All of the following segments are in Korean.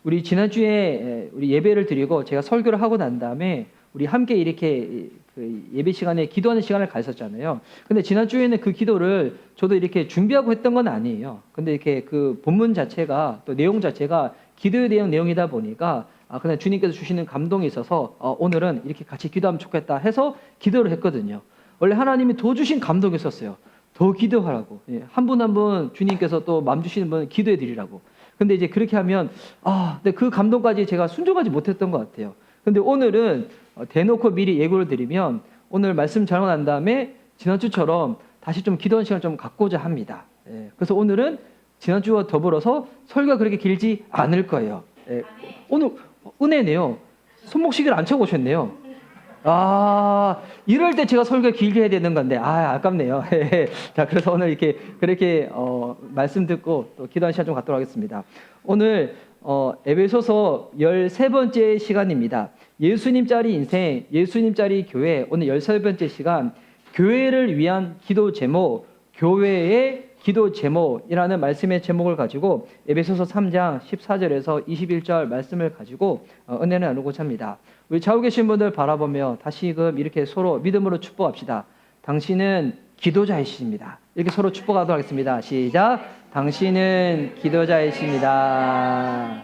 우리 지난주에 우리 예배를 드리고 제가 설교를 하고 난 다음에 우리 함께 이렇게 그 예배 시간에 기도하는 시간을 가졌잖아요. 근데 지난주에는 그 기도를 저도 이렇게 준비하고 했던 건 아니에요. 근데 이렇게 그 본문 자체가 또 내용 자체가 기도에 대한 내용이다 보니까 그냥 주님께서 주시는 감동이 있어서 오늘은 이렇게 같이 기도하면 좋겠다 해서 기도를 했거든요. 원래 하나님이 더 주신 감동이 있었어요. 더 기도하라고. 한 분 한 분 주님께서 또 마음 주시는 분은 기도해 드리라고. 근데 이제 그렇게 하면 근데 그 감동까지 제가 순종하지 못했던 것 같아요. 근데 오늘은 대놓고 미리 예고를 드리면 오늘 말씀 전하고 난 다음에 지난주처럼 다시 좀 기도하는 시간을 좀 갖고자 합니다. 그래서 오늘은 지난주와 더불어서 설교가 그렇게 길지 않을 거예요. 오늘 은혜네요. 손목시계를 안 차고 오셨네요. 이럴 때 제가 설교 길게 해야 되는 건데, 아깝네요. 자, 그래서 오늘 이렇게, 그렇게, 말씀 듣고 또 기도하는 시간 좀 갖도록 하겠습니다. 오늘, 에베소서 13번째 시간입니다. 예수님짜리 인생, 예수님짜리 교회, 오늘 13번째 시간, 교회를 위한 기도 제목, 교회의 기도 제목이라는 말씀의 제목을 가지고 에베소서 3장 14절에서 21절 말씀을 가지고 은혜를 나누고자 합니다. 우리 좌우 계신 분들 바라보며 다시금 이렇게 서로 믿음으로 축복합시다. 당신은 기도자이십니다. 이렇게 서로 축복하도록 하겠습니다. 시작. 당신은 기도자이십니다.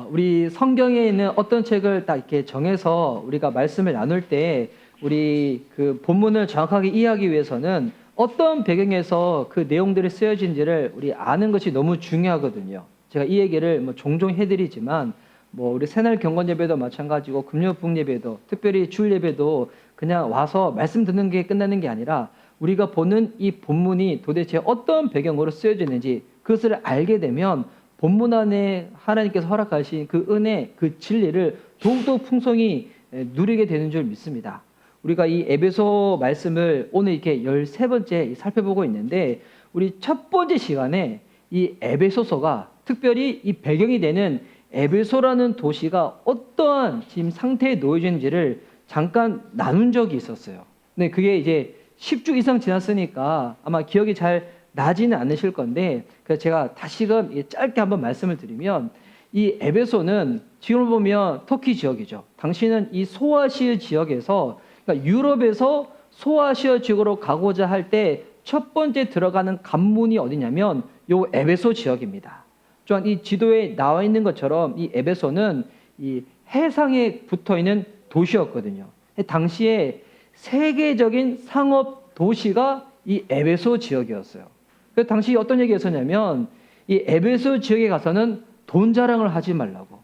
우리 성경에 있는 어떤 책을 딱 이렇게 정해서 우리가 말씀을 나눌 때 우리 그 본문을 정확하게 이해하기 위해서는 어떤 배경에서 그 내용들이 쓰여진지를 우리 아는 것이 너무 중요하거든요. 제가 이 얘기를 종종 해드리지만 우리 새날 경건 예배도 마찬가지고 금요 북 예배도 특별히 주일 예배도 그냥 와서 말씀 듣는 게 끝나는 게 아니라 우리가 보는 이 본문이 도대체 어떤 배경으로 쓰여졌는지 그것을 알게 되면 본문 안에 하나님께서 허락하신 그 은혜, 그 진리를 더욱더 풍성히 누리게 되는 줄 믿습니다. 우리가 이 에베소 말씀을 오늘 이렇게 13번째 살펴보고 있는데 우리 첫 번째 시간에 이 에베소서가 특별히 이 배경이 되는 에베소라는 도시가 어떠한 지금 상태에 놓여진지를 잠깐 나눈 적이 있었어요. 근데 그게 이제 10주 이상 지났으니까 아마 기억이 잘 나지는 않으실 건데 그래서 제가 다시금 짧게 한번 말씀을 드리면 이 에베소는 지금 보면 터키 지역이죠. 당시는 이 소아시아 지역에서 그러니까 유럽에서 소아시아 지역으로 가고자 할 때 첫 번째 들어가는 관문이 어디냐면 요 에베소 지역입니다. 또한 이 지도에 나와 있는 것처럼 이 에베소는 이 해상에 붙어 있는 도시였거든요. 당시에 세계적인 상업 도시가 이 에베소 지역이었어요. 그래서 당시 어떤 얘기가 있었냐면 이 에베소 지역에 가서는 돈 자랑을 하지 말라고.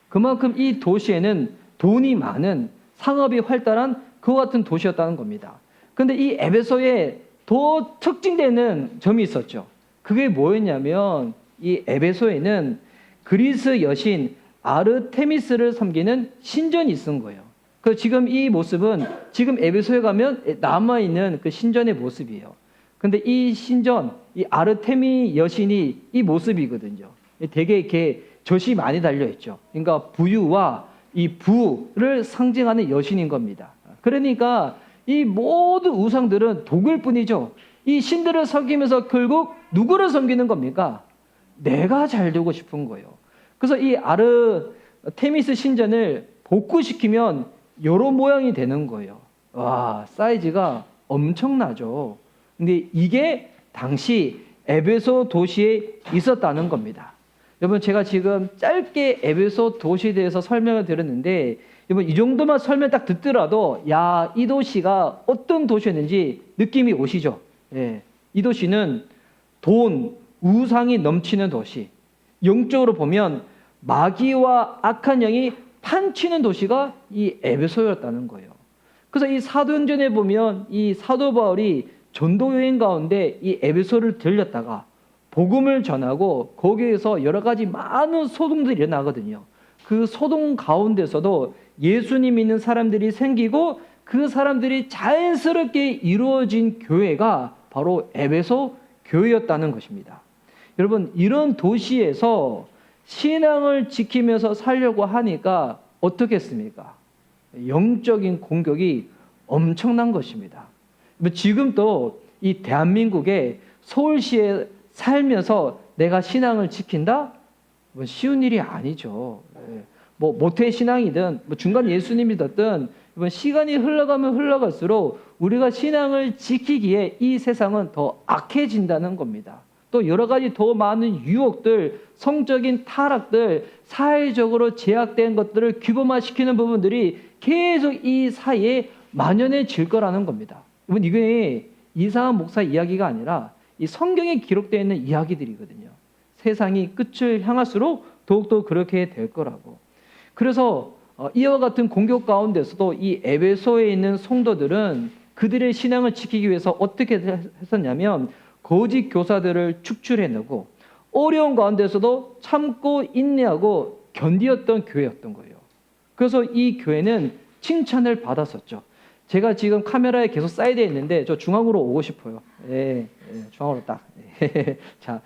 그만큼 이 도시에는 돈이 많은 상업이 활달한 그와 같은 도시였다는 겁니다. 그런데 이 에베소에 더 특징되는 점이 있었죠. 그게 뭐였냐면 이 에베소에는 그리스 여신 아르테미스를 섬기는 신전이 있은 거예요. 그래서 지금 이 모습은 지금 에베소에 가면 남아있는 그 신전의 모습이에요. 근데 이 신전, 이 아르테미 여신이 이 모습이거든요. 되게 이렇게 젖이 많이 달려있죠. 그러니까 부유와 이 부를 상징하는 여신인 겁니다. 그러니까 이 모든 우상들은 독일 뿐이죠. 이 신들을 섬기면서 결국 누구를 섬기는 겁니까? 내가 잘 되고 싶은 거예요. 그래서 이 아르테미스 신전을 복구시키면 이런 모양이 되는 거예요. 와, 사이즈가 엄청나죠. 근데 이게 당시 에베소 도시에 있었다는 겁니다. 여러분, 제가 지금 짧게 에베소 도시에 대해서 설명을 드렸는데 여러분, 이 정도만 설명 딱 듣더라도 이 도시가 어떤 도시였는지 느낌이 오시죠? 이 도시는 돈, 우상이 넘치는 도시, 영적으로 보면 마귀와 악한 영이 판치는 도시가 이 에베소였다는 거예요. 그래서 이 사도행전에 보면 이 사도 바울이 전도 여행 가운데 이 에베소를 들렸다가 복음을 전하고 거기에서 여러 가지 많은 소동들이 일어나거든요. 그 소동 가운데서도 예수님 믿는 사람들이 생기고 그 사람들이 자연스럽게 이루어진 교회가 바로 에베소 교회였다는 것입니다. 여러분, 이런 도시에서 신앙을 지키면서 살려고 하니까 어떻겠습니까? 영적인 공격이 엄청난 것입니다. 지금도 이 대한민국의 서울시에 살면서 내가 신앙을 지킨다? 뭐 쉬운 일이 아니죠. 뭐 모태 신앙이든 뭐 중간 예수님이 됐든 이번 시간이 흘러가면 흘러갈수록 우리가 신앙을 지키기에 이 세상은 더 악해진다는 겁니다. 또 여러 가지 더 많은 유혹들, 성적인 타락들, 사회적으로 제약된 것들을 규범화시키는 부분들이 계속 이 사이에 만연해질 거라는 겁니다. 이게 이상한 목사 이야기가 아니라 이 성경에 기록되어 있는 이야기들이거든요. 세상이 끝을 향할수록 더욱더 그렇게 될 거라고. 그래서 이와 같은 공격 가운데서도 이 에베소에 있는 성도들은 그들의 신앙을 지키기 위해서 어떻게 했었냐면 거짓 교사들을 축출해내고 어려운 가운데서도 참고 인내하고 견디었던 교회였던 거예요. 그래서 이 교회는 칭찬을 받았었죠. 제가 지금 카메라에 계속 사이드에 있는데 저 중앙으로 오고 싶어요. 중앙으로 딱. 자,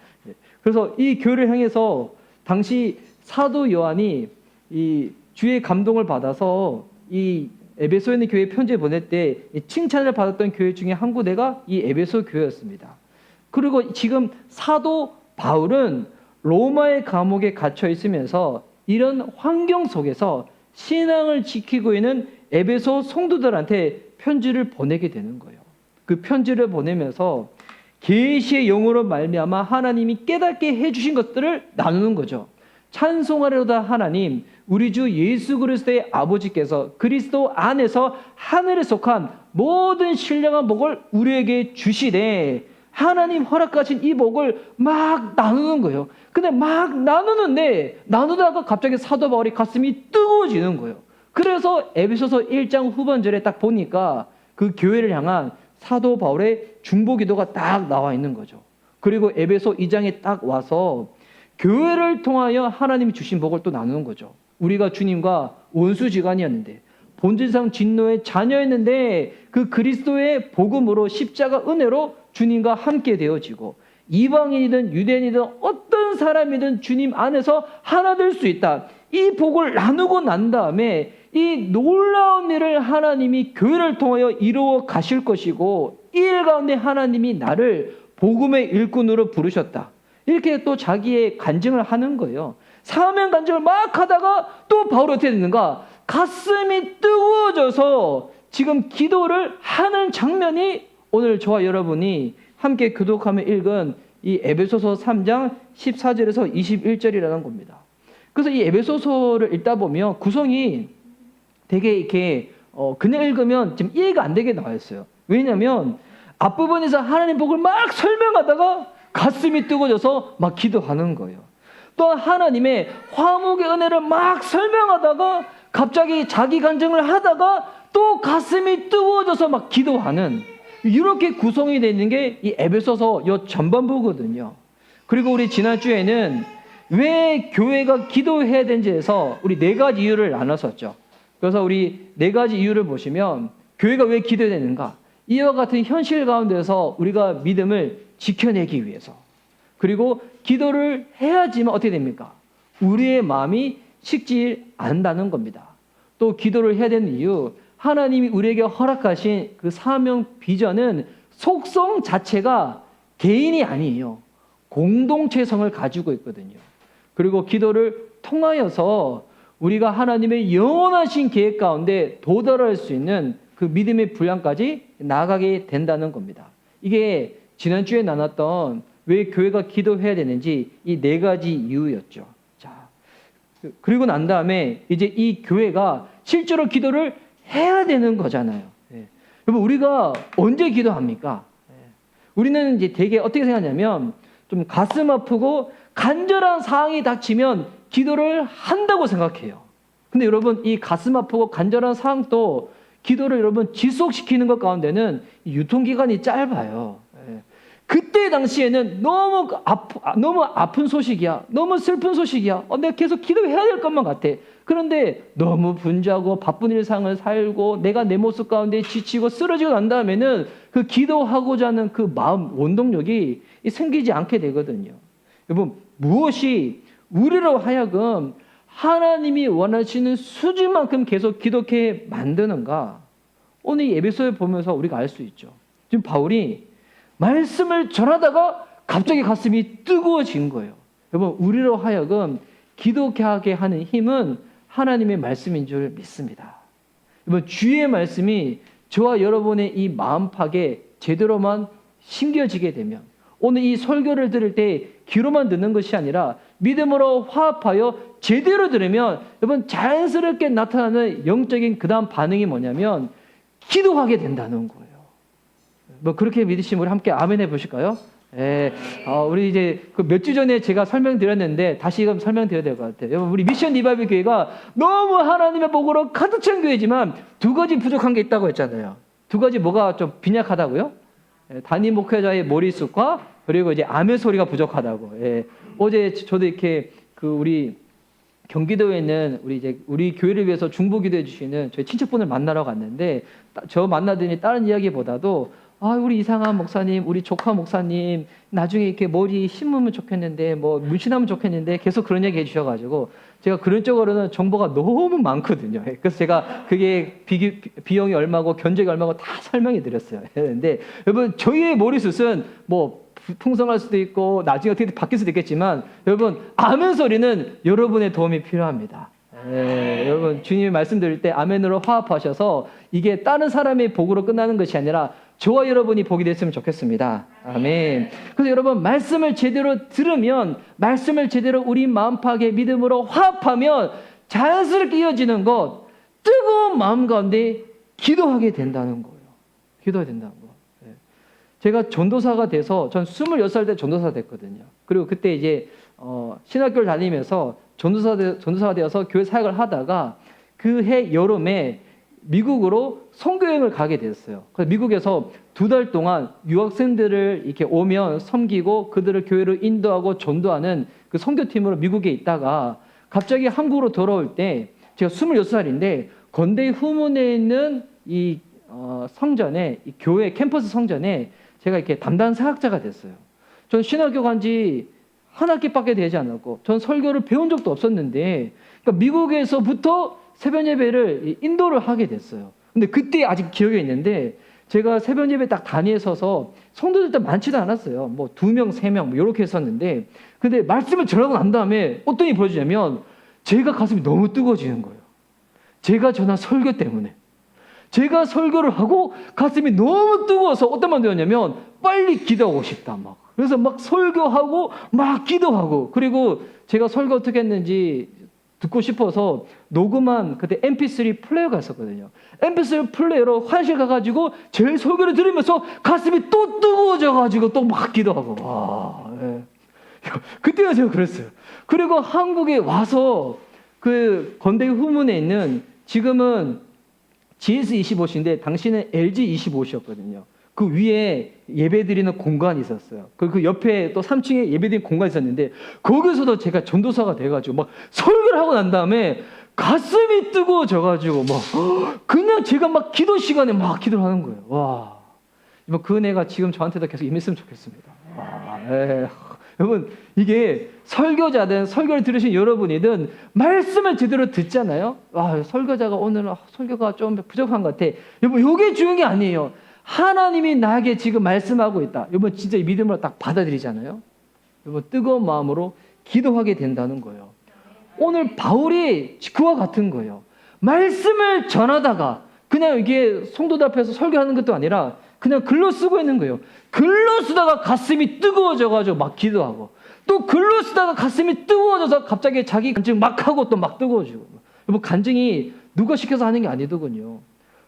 그래서 이 교회를 향해서 당시 사도 요한이 이 주의 감동을 받아서 이 에베소에 있는 교회에 편지를 보낼 때 칭찬을 받았던 교회 중에 한 군데가 이 에베소 교회였습니다. 그리고 지금 사도 바울은 로마의 감옥에 갇혀 있으면서 이런 환경 속에서 신앙을 지키고 있는 에베소 성도들한테 편지를 보내게 되는 거예요. 그 편지를 보내면서 계시의 영으로 말미암아 하나님이 깨닫게 해주신 것들을 나누는 거죠. 찬송하려다 하나님, 우리 주 예수 그리스도의 아버지께서 그리스도 안에서 하늘에 속한 모든 신령한 복을 우리에게 주시되 하나님 허락하신 이 복을 막 나누는 거예요. 근데 막 나누는데 나누다가 갑자기 사도 바울이 가슴이 뜨거워지는 거예요. 그래서 에베소서 1장 후반절에 딱 보니까 그 교회를 향한 사도 바울의 중보기도가 딱 나와 있는 거죠. 그리고 에베소 2장에 딱 와서 교회를 통하여 하나님이 주신 복을 또 나누는 거죠. 우리가 주님과 원수지간이었는데 본질상 진노의 자녀였는데 그 그리스도의 복음으로 십자가 은혜로 주님과 함께 되어지고 이방인이든 유대인이든 어떤 사람이든 주님 안에서 하나 될 수 있다. 이 복을 나누고 난 다음에 이 놀라운 일을 하나님이 교회를 통하여 이루어 가실 것이고 이 일 가운데 하나님이 나를 복음의 일꾼으로 부르셨다. 이렇게 또 자기의 간증을 하는 거예요. 사명 간증을 막 하다가 또 바울이 어떻게 됐는가? 가슴이 뜨거워져서 지금 기도를 하는 장면이 오늘 저와 여러분이 함께 교독하며 읽은 이 에베소서 3장 14절에서 21절이라는 겁니다. 그래서 이 에베소서를 읽다 보면 구성이 되게 이렇게 그냥 읽으면 좀 이해가 안 되게 나와 있어요. 왜냐하면 앞부분에서 하나님 복을 막 설명하다가 가슴이 뜨거워져서 막 기도하는 거예요. 또 하나님의 화목의 은혜를 막 설명하다가 갑자기 자기 간증을 하다가 또 가슴이 뜨거워져서 막 기도하는 이렇게 구성이 되어 있는 게 이 에베소서 요 전반부거든요. 그리고 우리 지난주에는 왜 교회가 기도해야 되는지에서 우리 4가지 이유를 나눴었죠. 그래서 우리 4가지 이유를 보시면 교회가 왜 기도해야 되는가? 이와 같은 현실 가운데서 우리가 믿음을 지켜내기 위해서 그리고 기도를 해야지만 어떻게 됩니까? 우리의 마음이 식지 않는다는 겁니다. 또 기도를 해야 되는 이유 하나님이 우리에게 허락하신 그 사명 비전은 속성 자체가 개인이 아니에요. 공동체성을 가지고 있거든요. 그리고 기도를 통하여서 우리가 하나님의 영원하신 계획 가운데 도달할 수 있는 그 믿음의 분량까지 나아가게 된다는 겁니다. 이게 지난주에 나눴던 왜 교회가 기도해야 되는지 이 4가지 이유였죠. 자, 그리고 난 다음에 이제 이 교회가 실제로 기도를 해야 되는 거잖아요. 여러분, 우리가 언제 기도합니까? 우리는 이제 되게 어떻게 생각하냐면 좀 가슴 아프고 간절한 상황이 닥치면 기도를 한다고 생각해요. 근데 여러분, 이 가슴 아프고 간절한 상황도 기도를 여러분 지속시키는 것 가운데는 유통기간이 짧아요. 그때 당시에는 너무 아픈 소식이야. 너무 슬픈 소식이야. 내가 계속 기도해야 될 것만 같아. 그런데 너무 분주하고 바쁜 일상을 살고 내가 내 모습 가운데 지치고 쓰러지고 난 다음에는 그 기도하고자 하는 그 마음, 원동력이 생기지 않게 되거든요. 여러분, 무엇이 우리로 하여금 하나님이 원하시는 수준만큼 계속 기도케 만드는가? 오늘 이 에베소에 보면서 우리가 알 수 있죠. 지금 바울이 말씀을 전하다가 갑자기 가슴이 뜨거워진 거예요. 여러분, 우리로 하여금 기도하게 하는 힘은 하나님의 말씀인 줄 믿습니다. 여러분, 주의 말씀이 저와 여러분의 이 마음팍에 제대로만 심겨지게 되면, 오늘 이 설교를 들을 때 귀로만 듣는 것이 아니라 믿음으로 화합하여 제대로 들으면, 여러분, 자연스럽게 나타나는 영적인 그 다음 반응이 뭐냐면 기도하게 된다는 거예요. 뭐 그렇게 믿으시면 우리 함께 아멘 해보실까요? 우리 이제 그 몇 주 전에 제가 설명드렸는데 다시금 설명드려야 될 것 같아요. 여러분, 우리 미션 리바이벌 교회가 너무 하나님의 복으로 가득 찬 교회지만 두 가지 부족한 게 있다고 했잖아요. 두 가지 뭐가 좀 빈약하다고요? 담임 목회자의 머리숱과 그리고 이제 아멘 소리가 부족하다고. 어제 저도 이렇게 그 우리 경기도에 있는 우리 교회를 위해서 중보기도해 주시는 저희 친척분을 만나러 갔는데, 저 만나더니 다른 이야기보다도 우리 이상한 목사님, 우리 조카 목사님 나중에 이렇게 머리 심으면 좋겠는데, 뭐 문신하면 좋겠는데, 계속 그런 얘기 해주셔가지고 제가 그런 쪽으로는 정보가 너무 많거든요. 그래서 제가 그게 비용이 얼마고 견적이 얼마고 다 설명해 드렸어요. 근데 여러분, 저희의 머리숱은 뭐 풍성할 수도 있고 나중에 어떻게 바뀔 수도 있겠지만, 여러분, 아멘 소리는 여러분의 도움이 필요합니다. 여러분, 주님이 말씀드릴 때 아멘으로 화합하셔서 이게 다른 사람의 복으로 끝나는 것이 아니라 저와 여러분이 복이 됐으면 좋겠습니다. 아멘. 그래서 여러분, 말씀을 제대로 들으면, 말씀을 제대로 우리 마음팍에 믿음으로 화합하면 자연스럽게 이어지는 것, 뜨거운 마음 가운데 기도하게 된다는 거예요. 기도하게 된다는 거. 제가 전도사가 돼서, 전 26살 때 전도사가 됐거든요. 그리고 그때 이제 신학교를 다니면서 전도사가 되어서 교회 사역을 하다가 그 해 여름에 미국으로 선교여행을 가게 됐어요. 그래서 미국에서 2달 동안 유학생들을 이렇게 오면 섬기고 그들을 교회로 인도하고 전도하는 그 선교팀으로 미국에 있다가 갑자기 한국으로 돌아올 때, 제가 26살인데 건대 후문에 있는 이 성전에, 이 교회 캠퍼스 성전에 제가 이렇게 담당 사역자가 됐어요. 전 신학교 간 지 한 학기밖에 되지 않았고, 전 설교를 배운 적도 없었는데, 그러니까 미국에서부터 새벽 예배를 인도를 하게 됐어요. 근데 그때 아직 기억이 있는데, 제가 새벽 예배 딱 단위에 서서 성도들 많지도 않았어요. 뭐 2명, 3명 뭐 이렇게 했었는데, 근데 말씀을 전하고 난 다음에 어떤 일이 벌어지냐면 제가 가슴이 너무 뜨거워지는 거예요. 제가 전한 설교 때문에. 제가 설교를 하고 가슴이 너무 뜨거워서 어떤 마음이 들었냐면 빨리 기도하고 싶다 막. 그래서 막 설교하고 막 기도하고, 그리고 제가 설교 어떻게 했는지 듣고 싶어서 녹음한 그때 MP3 플레이어가 있었거든요. MP3 플레이어로 화장실 가가지고 제 설교를 들으면서 가슴이 또 뜨거워져가지고 또 막 기도하고. 그때가 제가 그랬어요. 그리고 한국에 와서 그 건대 후문에 있는, 지금은 GS25시인데 당시는 LG25시였거든요. 그 위에 예배드리는 공간이 있었어요. 그 옆에 또 3층에 예배드리는 공간이 있었는데, 거기서도 제가 전도사가 돼가지고 막 설교를 하고 난 다음에 가슴이 뜨거워져가지고 막 그냥 제가 막 기도 시간에 막 기도를 하는 거예요. 와, 그 은혜가 지금 저한테도 계속 임했으면 좋겠습니다. 여러분, 이게 설교자든 설교를 들으신 여러분이든 말씀을 제대로 듣잖아요. 설교자가 오늘 설교가 좀 부족한 것 같아. 여러분, 이게 중요한 게 아니에요. 하나님이 나에게 지금 말씀하고 있다. 여러분, 진짜 믿음으로 딱 받아들이잖아요. 여러분, 뜨거운 마음으로 기도하게 된다는 거예요. 오늘 바울이 그와 같은 거예요. 말씀을 전하다가 그냥 이게 성도들 앞에서 설교하는 것도 아니라 그냥 글로 쓰고 있는 거예요. 글로 쓰다가 가슴이 뜨거워져가지고 막 기도하고, 또 글로 쓰다가 가슴이 뜨거워져서 갑자기 자기 간증 막 하고 또 막 뜨거워지고. 여러분, 간증이 누가 시켜서 하는 게 아니더군요.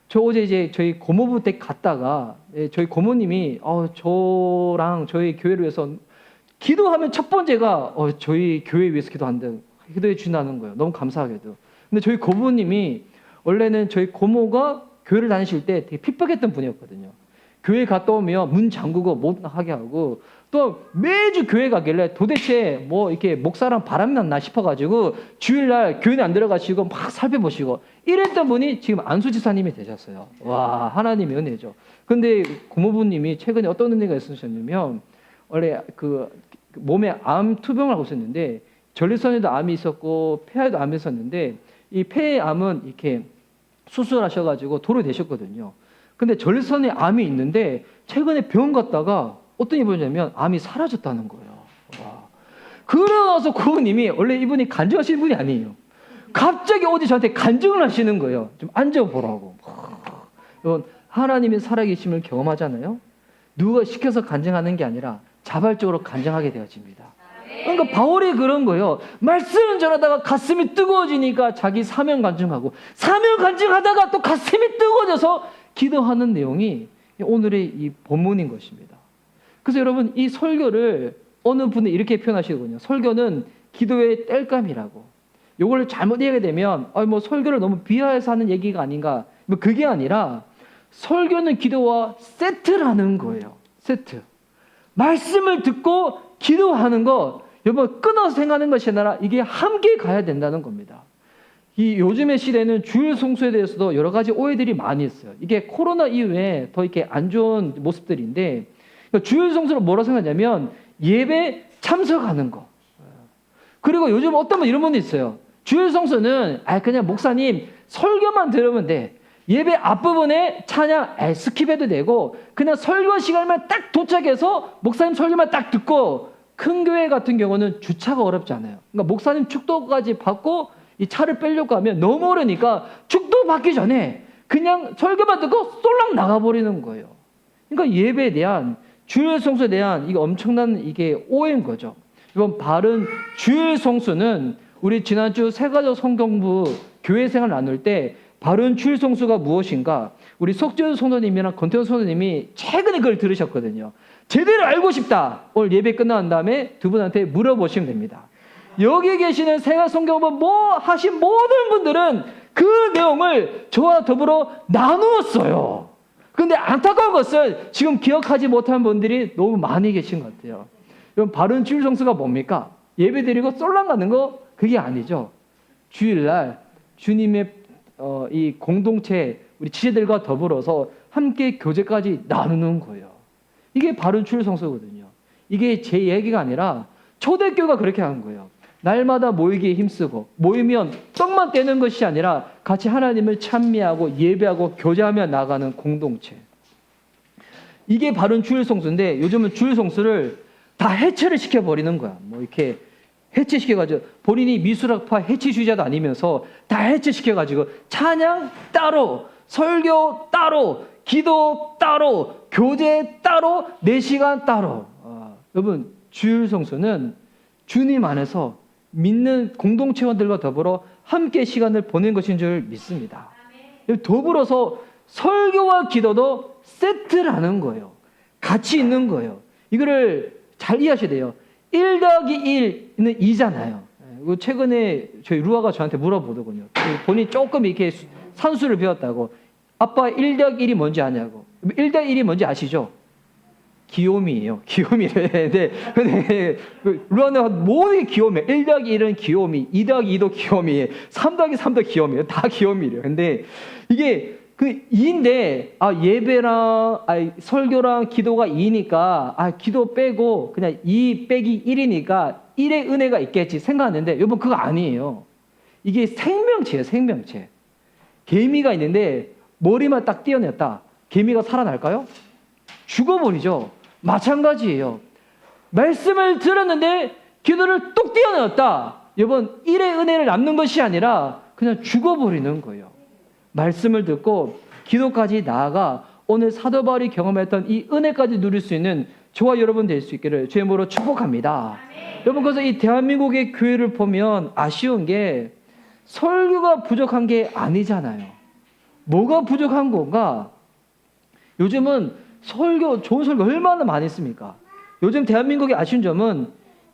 저 어제 이제 저희 고모부 댁 갔다가 저희 고모님이 저랑 저희 교회를 위해서 기도하면 첫 번째가 저희 교회 위해서 기도해 주신다는 거예요. 너무 감사하게도. 근데 저희 고모님이 원래는 저희 고모가 교회를 다니실 때 되게 핍박했던 분이었거든요. 교회 갔다 오면 문 잠그고 못 하게 하고, 또 매주 교회 가길래 도대체 뭐 이렇게 목사랑 바람이 났나 싶어가지고 주일날 교회에 안 들어가시고 막 살펴보시고 이랬던 분이 지금 안수 지사님이 되셨어요. 와, 하나님의 은혜죠. 근데 고모부님이 최근에 어떤 은혜가 있으셨냐면, 원래 그 몸에 암 투병을 하고 있었는데 전립선에도 암이 있었고 폐에도 암이 있었는데, 이 폐의 암은 이렇게 수술하셔가지고 도로 되셨거든요. 근데 전립선에 암이 있는데 최근에 병원 갔다가 어떤 일이 보냐면 암이 사라졌다는 거예요. 와. 그러고 나서 구원님이 원래 이분이 간증하시는 분이 아니에요. 갑자기 어디 저한테 간증을 하시는 거예요. 좀 앉아보라고. 여러분, 하나님의 살아계심을 경험하잖아요. 누가 시켜서 간증하는 게 아니라 자발적으로 간증하게 되어집니다. 그러니까 바울이 그런 거예요. 말씀을 전하다가 가슴이 뜨거워지니까 자기 사명 간증하고, 사명 간증하다가 또 가슴이 뜨거워져서 기도하는 내용이 오늘의 이 본문인 것입니다. 그래서 여러분, 이 설교를 어느 분이 이렇게 표현하시거든요. 설교는 기도의 땔감이라고. 이걸 잘못 이해하게 되면 뭐 설교를 너무 비하해서 하는 얘기가 아닌가. 뭐 그게 아니라 설교는 기도와 세트라는 거예요. 세트. 말씀을 듣고 기도하는 것, 여러분 끊어서 생각하는 것이 아니라 이게 함께 가야 된다는 겁니다. 이 요즘의 시대는 주일 성수에 대해서도 여러 가지 오해들이 많이 있어요. 이게 코로나 이후에 더 이렇게 안 좋은 모습들인데, 그러니까 주일 성수를 뭐라고 생각하냐면 예배 참석하는 거. 그리고 요즘 어떤 분 이런 분이 있어요. 주일 성수는 그냥 목사님 설교만 들으면 돼. 예배 앞부분에 찬양 스킵해도 되고 그냥 설교 시간만 딱 도착해서 목사님 설교만 딱 듣고, 큰 교회 같은 경우는 주차가 어렵지 않아요. 그러니까 목사님 축도까지 받고 이 차를 빼려고 하면 너무 어려우니까 축도 받기 전에 그냥 설교만 듣고 쏠락 나가버리는 거예요. 그러니까 예배에 대한, 주일 성수에 대한 이게 엄청난 이게 오해인 거죠. 이번 바른 주일 성수는 우리 지난주 세가족 성경부 교회 생활 나눌 때 바른 주일 성수가 무엇인가, 우리 석재훈 성도님이랑 권태훈 성도님이 최근에 그걸 들으셨거든요. 제대로 알고 싶다. 오늘 예배 끝난 다음에 두 분한테 물어보시면 됩니다. 여기 계시는 세가족 성경부 하신 모든 분들은 그 내용을 저와 더불어 나누었어요. 그런데 안타까운 것은 지금 기억하지 못한 분들이 너무 많이 계신 것 같아요. 그럼 바른 주일 성수가 뭡니까? 예배 드리고 쏠랑 가는 거 그게 아니죠. 주일날 주님의 이 공동체 우리 지체들과 더불어서 함께 교제까지 나누는 거예요. 이게 바른 주일 성수거든요. 이게 제 얘기가 아니라 초대교회가 그렇게 하는 거예요. 날마다 모이기에 힘쓰고, 모이면 떡만 떼는 것이 아니라 같이 하나님을 찬미하고 예배하고 교제하며 나가는 공동체. 이게 바른 주일 성수인데 요즘은 주일 성수를 다 해체를 시켜버리는 거야. 뭐 이렇게 해체시켜가지고, 본인이 미술학파 해체주의자도 아니면서 다 해체시켜가지고 찬양 따로, 설교 따로, 기도 따로, 교제 따로, 4시간 따로. 여러분, 주일 성수는 주님 안에서 믿는 공동체원들과 더불어 함께 시간을 보낸 것인 줄 믿습니다. 더불어서 설교와 기도도 세트라는 거예요. 같이 있는 거예요. 이거를 잘 이해하셔야 돼요. 1 더하기 1은 2잖아요. 최근에 저희 루아가 저한테 물어보더군요. 본인이 조금 이렇게 산수를 배웠다고. 아빠 1 더하기 1이 뭔지 아냐고. 1 더하기 1이 뭔지 아시죠? 귀요미예요. 귀요미를. 근데 루아는 모든 게 귀요미예요. 1 더하기 1은 귀요미, 2 더하기 2도 귀요미, 3 더하기 3도 귀요미예요. 다 귀요미래요. 근데 이게 그 2인데 예배랑 설교랑 기도가 2니까 기도 빼고 그냥 2 빼기 1이니까 1의 은혜가 있겠지 생각하는데, 여러분 그거 아니에요. 이게 생명체예요. 생명체. 개미가 있는데 머리만 딱 떼어냈다. 개미가 살아날까요? 죽어버리죠. 마찬가지예요. 말씀을 들었는데 기도를 뚝 떼어냈다. 여러분 1의 은혜를 남는 것이 아니라 그냥 죽어버리는 거예요. 말씀을 듣고 기도까지 나아가 오늘 사도 바울이 경험했던 이 은혜까지 누릴 수 있는 저와 여러분 될 수 있기를 주의 이름으로 축복합니다. 여러분, 그래서 이 대한민국의 교회를 보면 아쉬운 게 설교가 부족한 게 아니잖아요. 뭐가 부족한 건가? 요즘은 좋은 설교 얼마나 많이 있습니까? 요즘 대한민국의 아쉬운 점은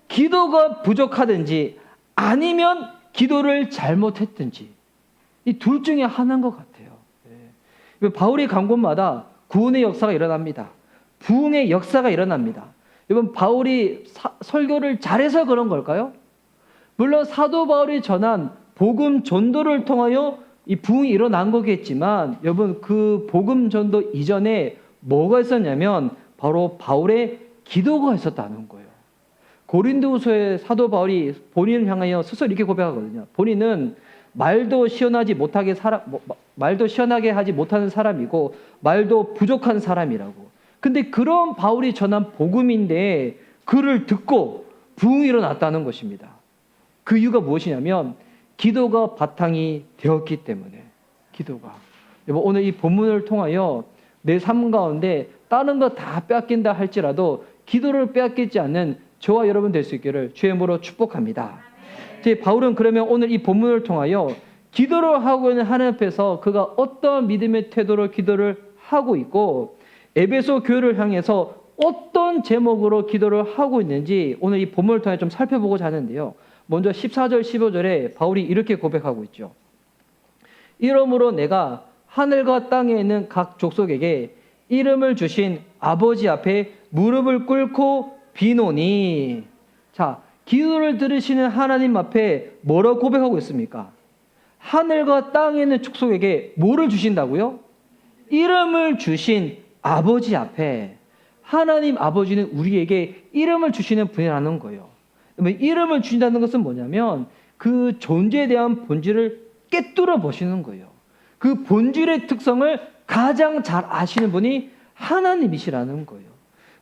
기도가 부족하든지 아니면 기도를 잘못했든지 이 둘 중에 하나인 것 같아요. 바울이 간 곳마다 구원의 역사가 일어납니다. 부흥의 역사가 일어납니다. 여러분, 바울이 설교를 잘해서 그런 걸까요? 물론 사도 바울이 전한 복음 전도를 통하여 이 부흥이 일어난 거겠지만, 여러분 그 복음 전도 이전에 뭐가 있었냐면 바로 바울의 기도가 있었다는 거예요. 고린도후서에 사도 바울이 본인을 향하여 스스로 이렇게 고백하거든요. 본인은 말도 시원하게 하지 못하는 사람이고 말도 부족한 사람이라고. 근데 그런 바울이 전한 복음인데 그를 듣고 부흥이 일어났다는 것입니다. 그 이유가 무엇이냐면 기도가 바탕이 되었기 때문에. 기도가. 오늘 이 본문을 통하여 내 삶 가운데 다른 거 다 빼앗긴다 할지라도 기도를 빼앗기지 않는 저와 여러분 될 수 있기를 주의 이름으로 축복합니다. 바울은 그러면 오늘 이 본문을 통하여 기도를 하고 있는 하나님 앞에서 그가 어떤 믿음의 태도로 기도를 하고 있고 에베소 교회를 향해서 어떤 제목으로 기도를 하고 있는지 오늘 이 본문을 통해 좀 살펴보고자 하는데요. 먼저 14절 15절에 바울이 이렇게 고백하고 있죠. 이러므로 내가 하늘과 땅에 있는 각 족속에게 이름을 주신 아버지 앞에 무릎을 꿇고 비노니. 자, 기도를 들으시는 하나님 앞에 뭐라고 고백하고 있습니까? 하늘과 땅에 있는 족속에게 뭐를 주신다고요? 이름을 주신 아버지 앞에. 하나님 아버지는 우리에게 이름을 주시는 분이라는 거예요. 이름을 주신다는 것은 뭐냐면 그 존재에 대한 본질을 꿰뚫어 보시는 거예요. 그 본질의 특성을 가장 잘 아시는 분이 하나님이시라는 거예요.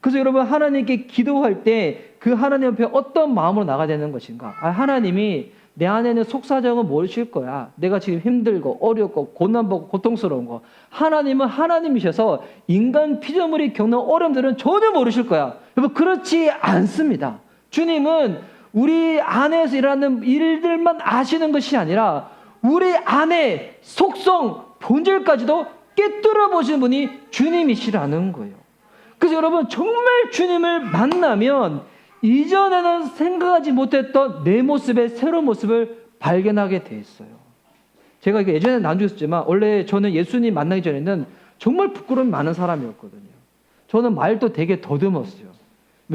그래서 여러분 하나님께 기도할 때 그 하나님 앞에 어떤 마음으로 나가야 되는 것인가? 하나님이 내 안에는 속사정은 모르실 거야. 내가 지금 힘들고 어렵고 고난받고 고통스러운 거. 하나님은 하나님이셔서 인간 피조물이 겪는 어려움들은 전혀 모르실 거야. 여러분 그렇지 않습니다. 주님은 우리 안에서 일어나는 일들만 아시는 것이 아니라 우리 안에 속성, 본질까지도 꿰뚫어 보시는 분이 주님이시라는 거예요. 그래서 여러분 정말 주님을 만나면 이전에는 생각하지 못했던 내 모습의 새로운 모습을 발견하게 돼 있어요. 제가 예전에 나누었지만 원래 저는 예수님 만나기 전에는 정말 부끄러움이 많은 사람이었거든요. 저는 말도 되게 더듬었어요.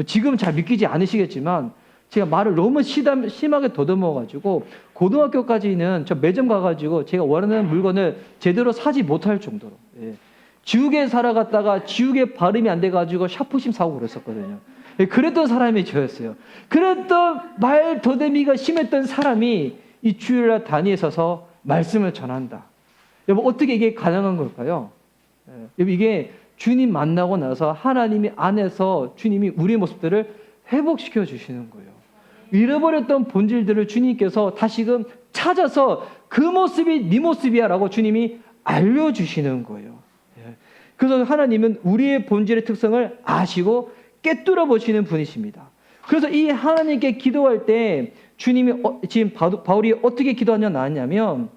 지금 잘 믿기지 않으시겠지만 제가 말을 너무 심하게 더듬어가지고 고등학교까지는 저 매점 가가지고 제가 원하는 물건을 제대로 사지 못할 정도로 지우개 사러 갔다가 지우개 발음이 안 돼가지고 샤프심 사고 그랬었거든요. 그랬던 사람이 저였어요. 그랬던 말 더듬이가 심했던 사람이 이 주일날 단위에 서서 말씀을 전한다. 여러분 어떻게 이게 가능한 걸까요? 여러분 이게 주님 만나고 나서 하나님이 안에서 주님이 우리의 모습들을 회복시켜 주시는 거예요. 잃어버렸던 본질들을 주님께서 다시금 찾아서 그 모습이 네 모습이야 라고 주님이 알려주시는 거예요. 그래서 하나님은 우리의 본질의 특성을 아시고 꿰뚫어 보시는 분이십니다. 그래서 이 하나님께 기도할 때 주님이 지금 바울이 어떻게 기도하냐 나왔냐면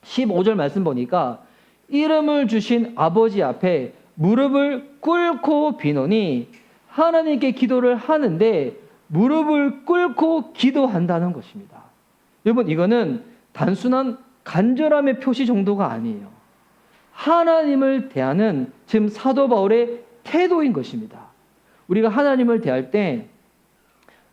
15절 말씀 보니까 이름을 주신 아버지 앞에 무릎을 꿇고 비노니 하나님께 기도를 하는데 무릎을 꿇고 기도한다는 것입니다. 여러분 이거는 단순한 간절함의 표시 정도가 아니에요. 하나님을 대하는 지금 사도 바울의 태도인 것입니다. 우리가 하나님을 대할 때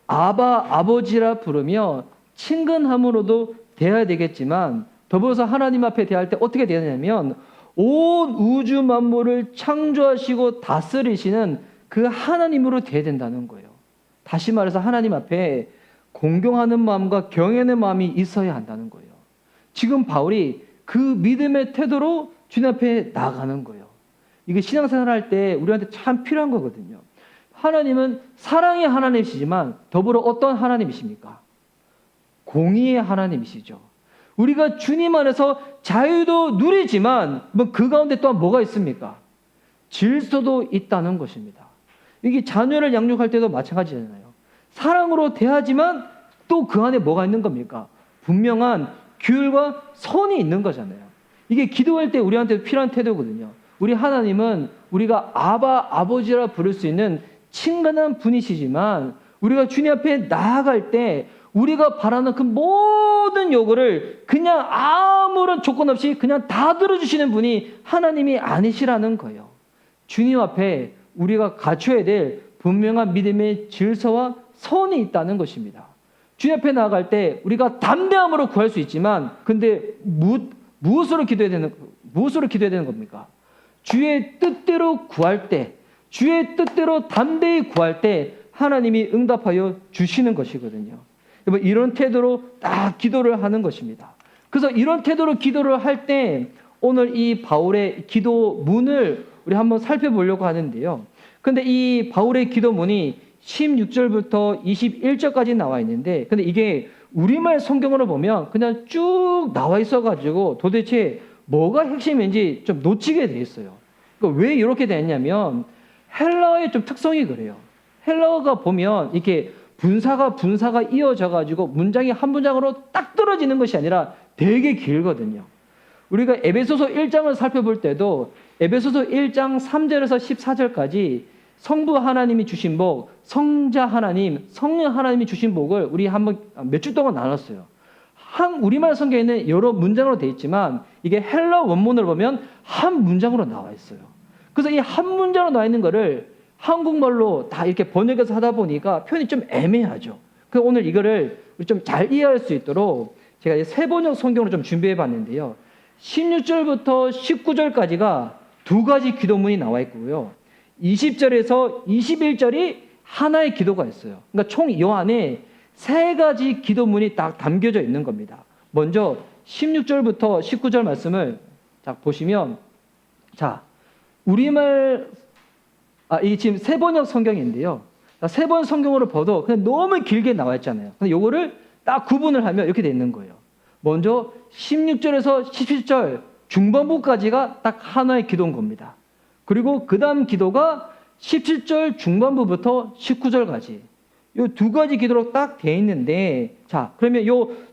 아버지라 부르며 친근함으로도 대해야 되겠지만 더불어서 하나님 앞에 대할 때 어떻게 대해야 되냐면 온 우주 만물을 창조하시고 다스리시는 그 하나님으로 대해야 된다는 거예요. 다시 말해서 하나님 앞에 공경하는 마음과 경외하는 마음이 있어야 한다는 거예요. 지금 바울이 그 믿음의 태도로 주님 앞에 나아가는 거예요. 이게 신앙생활 할 때 우리한테 참 필요한 거거든요. 하나님은 사랑의 하나님이시지만 더불어 어떤 하나님이십니까? 공의의 하나님이시죠. 우리가 주님 안에서 자유도 누리지만 그 가운데 또한 뭐가 있습니까? 질서도 있다는 것입니다. 이게 자녀를 양육할 때도 마찬가지잖아요. 사랑으로 대하지만 또 그 안에 뭐가 있는 겁니까? 분명한 규율과 선이 있는 거잖아요. 이게 기도할 때 우리한테 필요한 태도거든요. 우리 하나님은 우리가 아버지라 부를 수 있는 친근한 분이시지만 우리가 주님 앞에 나아갈 때 우리가 바라는 그 모든 요구를 그냥 아무런 조건 없이 그냥 다 들어주시는 분이 하나님이 아니시라는 거예요. 주님 앞에 우리가 갖춰야 될 분명한 믿음의 질서와 선이 있다는 것입니다. 주님 앞에 나아갈 때 우리가 담대함으로 구할 수 있지만 근데 무엇으로 기도해야 되는 겁니까? 주의 뜻대로 구할 때 주의 뜻대로 담대히 구할 때 하나님이 응답하여 주시는 것이거든요. 이런 태도로 딱 기도를 하는 것입니다. 그래서 이런 태도로 기도를 할 때 오늘 이 바울의 기도문을 우리 한번 살펴보려고 하는데요. 근데 이 바울의 기도문이 16절부터 21절까지 나와 있는데, 근데 이게 우리말 성경으로 보면 그냥 쭉 나와 있어가지고 도대체 뭐가 핵심인지 좀 놓치게 돼 있어요. 그러니까 왜 이렇게 됐냐면 헬라어의 좀 특성이 그래요. 헬라어가 보면 이렇게 분사가 이어져가지고 문장이 한 문장으로 딱 떨어지는 것이 아니라 되게 길거든요. 우리가 에베소서 1장을 살펴볼 때도 에베소서 1장 3절에서 14절까지 성부 하나님이 주신 복, 성자 하나님, 성령 하나님이 주신 복을 우리 한번 몇 주 동안 나눴어요. 우리말 성경에는 여러 문장으로 되어 있지만 이게 헬라 원문을 보면 한 문장으로 나와 있어요. 그래서 이 한 문장으로 나와 있는 거를 한국말로 다 이렇게 번역해서 하다 보니까 표현이 좀 애매하죠. 그래서 오늘 이거를 좀 잘 이해할 수 있도록 제가 이제 세 번역 성경으로 좀 준비해 봤는데요. 16절부터 19절까지가 두 가지 기도문이 나와 있고요. 20절에서 21절이 하나의 기도가 있어요. 그러니까 총 이 안에 세 가지 기도문이 딱 담겨져 있는 겁니다. 먼저 16절부터 19절 말씀을 자 보시면, 자 우리말 이 지금 세 번역 성경인데요. 세 번 성경으로 봐도 그냥 너무 길게 나와 있잖아요. 근데 요거를 딱 구분을 하면 이렇게 돼 있는 거예요. 먼저 16절에서 17절 중반부까지가 딱 하나의 기도인 겁니다. 그리고 그 다음 기도가 17절 중반부부터 19절까지 이 두 가지 기도로 딱 돼 있는데, 자 그러면 이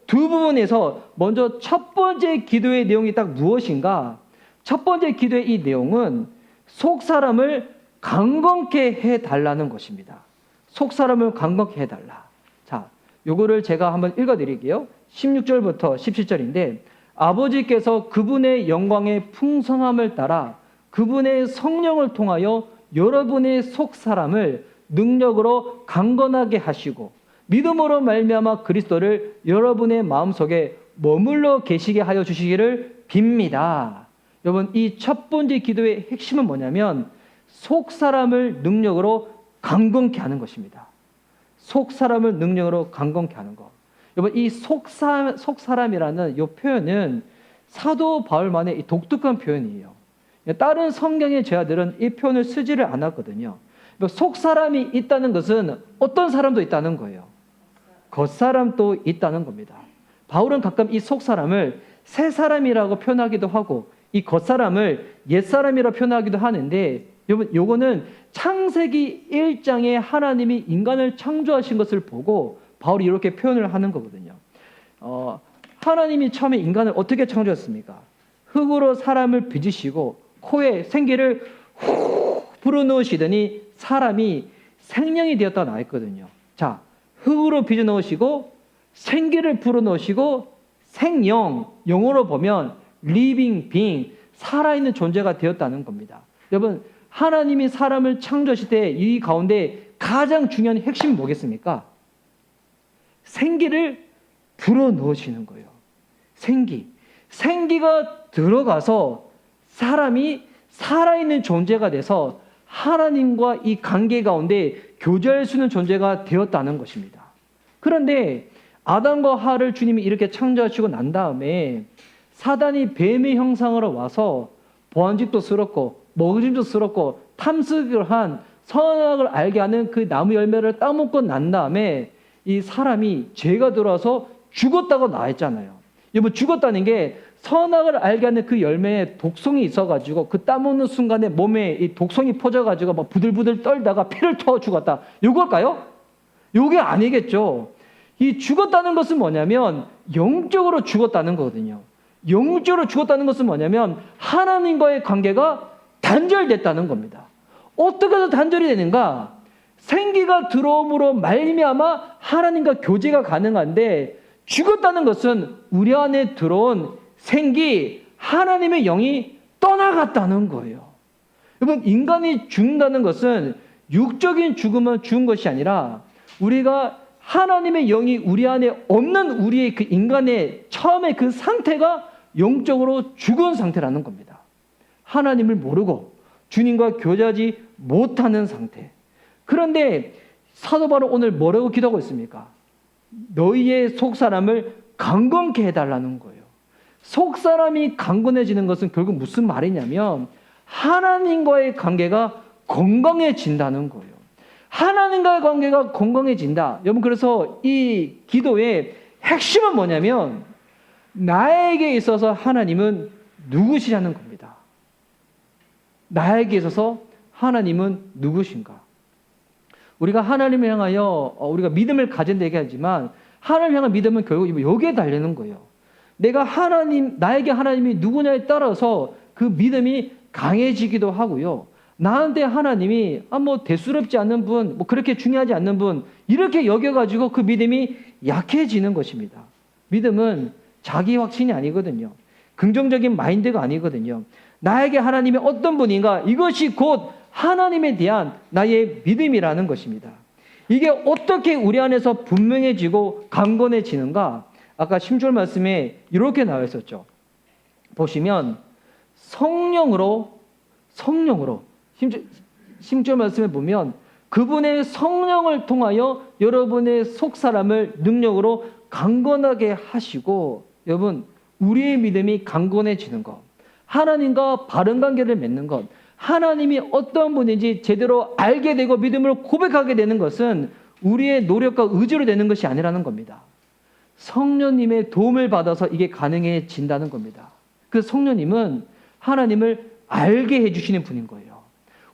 두 부분에서 먼저 첫 번째 기도의 내용이 딱 무엇인가? 첫 번째 기도의 이 내용은 속 사람을 강건케 해달라는 것입니다. 속 사람을 강건케 해달라. 자, 요거를 제가 한번 읽어드릴게요. 16절부터 17절인데, 아버지께서 그분의 영광의 풍성함을 따라 그분의 성령을 통하여 여러분의 속 사람을 능력으로 강건하게 하시고 믿음으로 말미암아 그리스도를 여러분의 마음속에 머물러 계시게 하여 주시기를 빕니다. 여러분, 이 첫 번째 기도의 핵심은 뭐냐면 속 사람을 능력으로 강건케 하는 것입니다. 속 사람을 능력으로 강건케 하는 것. 여러분, 이 속 사람이라는 이 표현은 사도 바울만의 이 독특한 표현이에요. 다른 성경의 제자들은 이 표현을 쓰지를 않았거든요. 속 사람이 있다는 것은 어떤 사람도 있다는 거예요. 겉사람도 있다는 겁니다. 바울은 가끔 이 속 사람을 새 사람이라고 표현하기도 하고 이 겉사람을 옛사람이라고 표현하기도 하는데, 여러분 요거는 창세기 1장에 하나님이 인간을 창조하신 것을 보고 바울이 이렇게 표현을 하는 거거든요. 하나님이 처음에 인간을 어떻게 창조했습니까? 흙으로 사람을 빚으시고 코에 생기를 훅 불어넣으시더니 사람이 생명이 되었다 나와 있거든요. 자, 흙으로 빚어 넣으시고 생기를 불어넣으시고 생영, 영어로 보면 living being, 살아있는 존재가 되었다는 겁니다. 여러분, 하나님이 사람을 창조하실 때 이 가운데 가장 중요한 핵심이 뭐겠습니까? 생기를 불어넣으시는 거예요. 생기가 들어가서 사람이 살아있는 존재가 돼서 하나님과 이 관계 가운데 교제할 수 있는 존재가 되었다는 것입니다. 그런데 아담과 하와를 주님이 이렇게 창조하시고 난 다음에 사단이 뱀의 형상으로 와서 보안집도 스럽고 먹으림도 스럽고 탐색을 한 선악을 알게 하는 그 나무 열매를 따먹고 난 다음에 이 사람이 죄가 들어와서 죽었다고 나와 있잖아요. 여러분, 죽었다는 게 선악을 알게 하는 그 열매에 독성이 있어가지고 그 따먹는 순간에 몸에 이 독성이 퍼져가지고 막 부들부들 떨다가 피를 토하 죽었다. 요걸까요? 요게 아니겠죠. 이 죽었다는 것은 뭐냐면 영적으로 죽었다는 거거든요. 영적으로 죽었다는 것은 뭐냐면 하나님과의 관계가 단절됐다는 겁니다. 어떻게 해서 단절이 되는가? 생기가 들어옴으로 말미암아 하나님과 교제가 가능한데, 죽었다는 것은 우리 안에 들어온 생기, 하나님의 영이 떠나갔다는 거예요. 여러분, 인간이 죽는다는 것은 육적인 죽음은 죽은 것이 아니라 우리가 하나님의 영이 우리 안에 없는 우리의 그 인간의 처음에 그 상태가 영적으로 죽은 상태라는 겁니다. 하나님을 모르고 주님과 교제하지 못하는 상태. 그런데 사도 바울은 오늘 뭐라고 기도하고 있습니까? 너희의 속사람을 강건케 해달라는 거예요. 속사람이 강건해지는 것은 결국 무슨 말이냐면 하나님과의 관계가 건강해진다는 거예요. 하나님과의 관계가 건강해진다. 여러분, 그래서 이 기도의 핵심은 뭐냐면 나에게 있어서 하나님은 누구시냐는 겁니다. 나에게 있어서 하나님은 누구신가? 우리가 하나님을 향하여 우리가 믿음을 가진다 얘기하지만 하나님을 향한 믿음은 결국 여기에 달리는 거예요. 내가 나에게 하나님이 누구냐에 따라서 그 믿음이 강해지기도 하고요. 나한테 하나님이 대수롭지 않는 분, 그렇게 중요하지 않는 분, 이렇게 여겨가지고 그 믿음이 약해지는 것입니다. 믿음은 자기 확신이 아니거든요. 긍정적인 마인드가 아니거든요. 나에게 하나님이 어떤 분인가, 이것이 곧 하나님에 대한 나의 믿음이라는 것입니다. 이게 어떻게 우리 안에서 분명해지고 강건해지는가? 아까 10절 말씀에 이렇게 나와 있었죠. 보시면 성령으로 10절 말씀에 보면 그분의 성령을 통하여 여러분의 속사람을 능력으로 강건하게 하시고, 여러분, 우리의 믿음이 강건해지는 것, 하나님과 바른 관계를 맺는 것, 하나님이 어떤 분인지 제대로 알게 되고 믿음으로 고백하게 되는 것은 우리의 노력과 의지로 되는 것이 아니라는 겁니다. 성령님의 도움을 받아서 이게 가능해진다는 겁니다. 그 성령님은 하나님을 알게 해주시는 분인 거예요.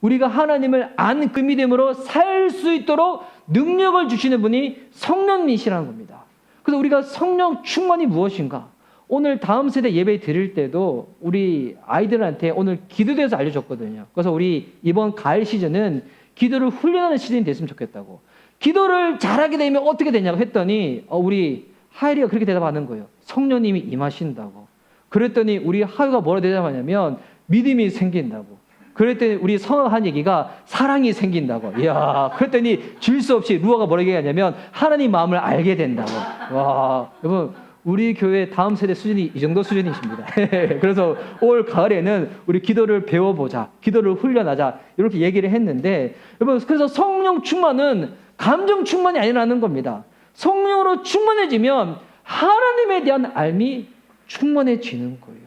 우리가 하나님을 안 그 믿음으로 살 수 있도록 능력을 주시는 분이 성령님이시라는 겁니다. 그래서 우리가 성령 충만이 무엇인가? 오늘 다음 세대 예배 드릴 때도 우리 아이들한테 오늘 기도대에서 알려줬거든요. 그래서 우리 이번 가을 시즌은 기도를 훈련하는 시즌이 됐으면 좋겠다고. 기도를 잘하게 되면 어떻게 되냐고 했더니 우리 하율이가 그렇게 대답하는 거예요. 성령님이 임하신다고. 그랬더니 우리 하율이가 뭐라 대답하냐면 믿음이 생긴다고. 그랬더니 우리 성아가 한 얘기가 사랑이 생긴다고. 이야, 그랬더니 줄 수 없이 루아가 뭐라 얘기하냐면 하나님 마음을 알게 된다고. 와, 여러분, 우리 교회 다음 세대 수준이 이 정도 수준이십니다. 그래서 올 가을에는 우리 기도를 배워보자, 기도를 훈련하자, 이렇게 얘기를 했는데, 여러분, 그래서 성령 충만은 감정 충만이 아니라는 겁니다. 성령으로 충만해지면 하나님에 대한 알미 충만해지는 거예요.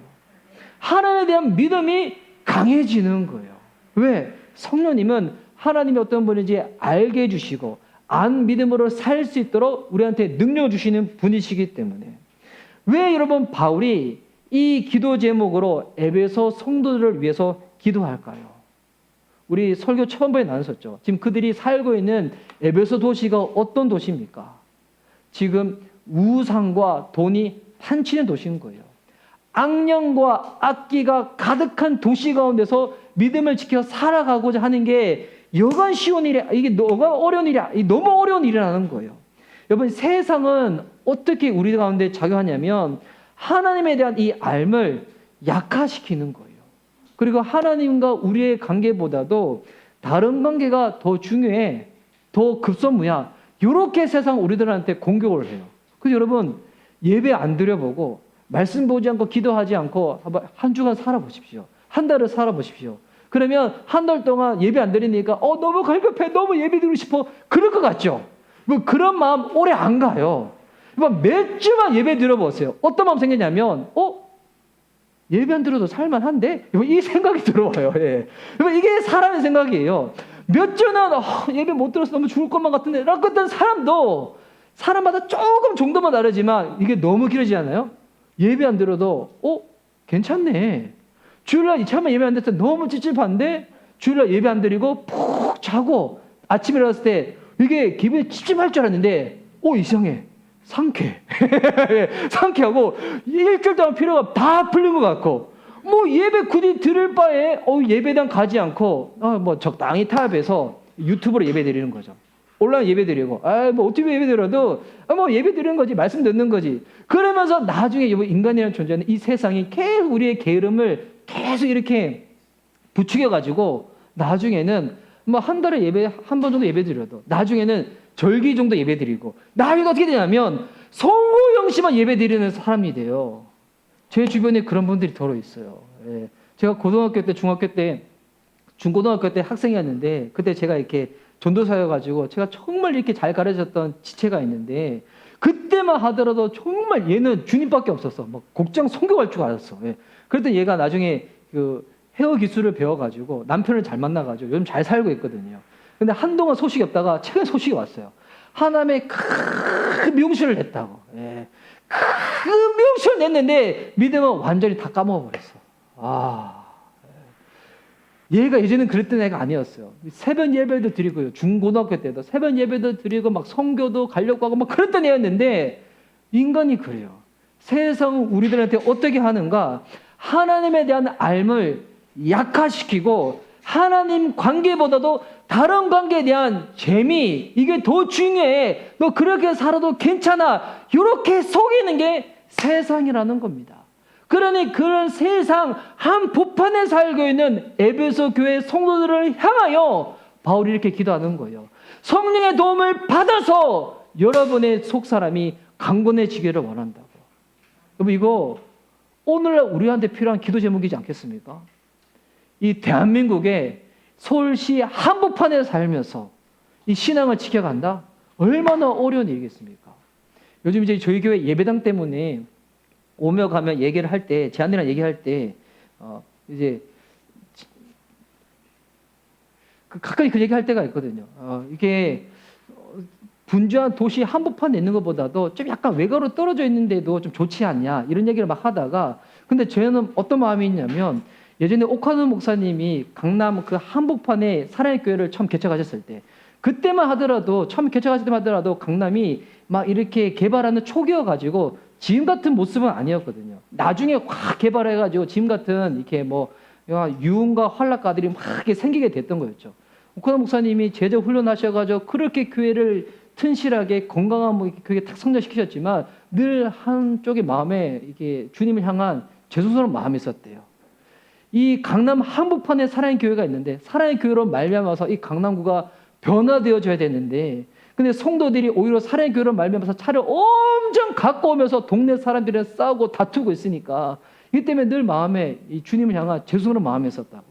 하나님에 대한 믿음이 강해지는 거예요. 왜? 성령님은 하나님이 어떤 분인지 알게 해주시고 안 믿음으로 살 수 있도록 우리한테 능력을 주시는 분이시기 때문에. 왜 여러분 바울이 이 기도 제목으로 에베소 성도들을 위해서 기도할까요? 우리 설교 처음번에 나눴었죠. 지금 그들이 살고 있는 에베소 도시가 어떤 도시입니까? 지금 우상과 돈이 판치는 도시인 거예요. 악령과 악기가 가득한 도시 가운데서 믿음을 지켜 살아가고자 하는 게 여간 쉬운 일이, 이게 너가 어려운 일이, 너무 어려운 일이라는 거예요. 여러분, 세상은 어떻게 우리 가운데 작용하냐면 하나님에 대한 이 알을 약화시키는 거예요. 그리고 하나님과 우리의 관계보다도 다른 관계가 더 중요해, 더 급선무야, 이렇게 세상 우리들한테 공격을 해요. 그래서 여러분, 예배 안 드려보고 말씀 보지 않고 기도하지 않고 한 주간 살아보십시오. 한 달을 살아보십시오. 그러면 한 달 동안 예배 안 드리니까 너무 갈급해, 너무 예배 드리고 싶어, 그럴 것 같죠? 뭐 그런 마음 오래 안 가요. 몇 주만 예배 드려보세요. 어떤 마음 생기냐면 예배 안 드려도 살만한데? 이 생각이 들어와요. 예. 이게 사람의 생각이에요. 몇 주는 예배 못 들어서 너무 죽을 것만 같은데 라고 했던 사람도 사람마다 조금 정도만 다르지만 이게 너무 길어지지 않아요? 예배 안 들어도 괜찮네. 주일날 이참에 예배 안 됐을 때 너무 찝찝한데 주일날 예배 안 드리고 푹 자고 아침에 일어났을 때 이게 기분이 찝찝할 줄 알았는데 이상해. 상쾌. 상쾌하고 일주일 동안 피로가 다 풀린 것 같고 예배 굳이 들을 바에 예배당 가지 않고 적당히 타협해서 유튜브로 예배 드리는 거죠. 온라인 예배 드리고 어떻게 예배 드려도 예배 드리는 거지, 말씀 듣는 거지. 그러면서 나중에 인간이라는 존재는 이 세상이 계속 우리의 게으름을 계속 이렇게 부추겨 가지고 나중에는 한 달에 예배 한 번 정도 예배 드려도 나중에는 절기 정도 예배 드리고 나중에 어떻게 되냐면 성호영시만 예배 드리는 사람이 돼요. 제 주변에 그런 분들이 더러 있어요. 예. 제가 고등학교 때, 중고등학교 때 학생이었는데 그때 제가 이렇게 전도사여가지고 제가 정말 이렇게 잘 가르쳤던 지체가 있는데 그때만 하더라도 정말 얘는 주님밖에 없었어. 곡장 성교할 줄 알았어. 예. 그랬더니 얘가 나중에 헤어 기술을 배워가지고 남편을 잘 만나가지고 요즘 잘 살고 있거든요. 근데 한동안 소식이 없다가 최근 소식이 왔어요. 하남에 큰 미용실을 냈다고. 예. 큰 미용실을 냈는데 믿음은 완전히 다 까먹어버렸어. 얘가 예전엔 그랬던 애가 아니었어요. 새벽 예배도 드리고요. 중고등학교 때도 새벽 예배도 드리고 막 성교도 가려고 하고 막 그랬던 애였는데 인간이 그래요. 세상은 우리들한테 어떻게 하는가? 하나님에 대한 알을 약화시키고 하나님 관계보다도 다른 관계에 대한 재미, 이게 더 중요해. 너 그렇게 살아도 괜찮아. 이렇게 속이는 게 세상이라는 겁니다. 그러니 그런 세상 한복판에 살고 있는 에베소 교회 성도들을 향하여 바울이 이렇게 기도하는 거예요. 성령의 도움을 받아서 여러분의 속사람이 강건해지기를 원한다고. 여러분, 이거 오늘날 우리한테 필요한 기도 제목이지 않겠습니까? 이 대한민국의 서울시 한복판에 살면서 이 신앙을 지켜간다? 얼마나 어려운 일이겠습니까? 요즘 이제 저희 교회 예배당 때문에 오며 가며 얘기를 할 때, 제안이랑 얘기할 때, 이제, 가까이 그 얘기할 때가 있거든요. 이게, 분주한 도시 한복판에 있는 것보다도 좀 약간 외곽으로 떨어져 있는데도 좀 좋지 않냐, 이런 얘기를 막 하다가, 근데 저는 어떤 마음이 있냐면, 예전에 옥하는 목사님이 강남 그 한복판에 사랑의 교회를 처음 개척하셨을 때, 그때만 하더라도, 처음 개척하실 때만 하더라도 강남이 막 이렇게 개발하는 초기여가지고, 지금 같은 모습은 아니었거든요. 나중에 확 개발해가지고 지금 같은 이렇게 뭐 유흥과 환락가들이 막 이렇게 생기게 됐던 거였죠. 옥하나 목사님이 제자 훈련하셔가지고 그렇게 교회를 튼실하게 건강한 뭐 교회 탁 성장시키셨지만 늘 한쪽의 마음에 이게 주님을 향한 죄송스러운 마음이 있었대요. 이 강남 한복판에 사랑의 교회가 있는데 사랑의 교회로 말미암아서 이 강남구가 변화되어져야 되는데 근데 성도들이 오히려 사랑의 교회로 말미암아서 차를 엄청 갖고 오면서 동네 사람들이랑 싸우고 다투고 있으니까 이 때문에 늘 마음에 이 주님을 향한 죄송스러운 마음이 있었다고.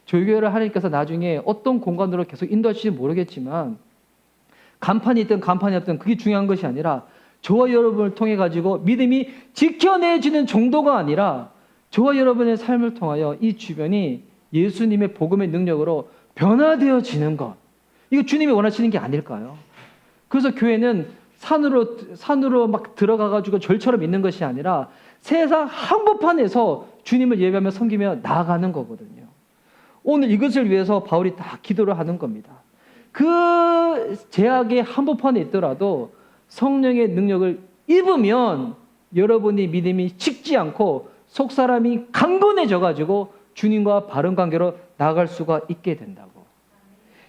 저희 교회를 하나님께서 나중에 어떤 공간으로 계속 인도하실지 모르겠지만 간판이 있든 간판이 없든 그게 중요한 것이 아니라 저와 여러분을 통해 가지고 믿음이 지켜내지는 정도가 아니라 저와 여러분의 삶을 통하여 이 주변이 예수님의 복음의 능력으로 변화되어지는 것. 이거 주님이 원하시는 게 아닐까요? 그래서 교회는 산으로 막 들어가가지고 절처럼 있는 것이 아니라 세상 한복판에서 주님을 예배하며 섬기며 나아가는 거거든요. 오늘 이것을 위해서 바울이 다 기도를 하는 겁니다. 그 제약의 한복판에 있더라도 성령의 능력을 입으면 여러분의 믿음이 식지 않고 속사람이 강건해져가지고 주님과 바른 관계로 나아갈 수가 있게 된다고.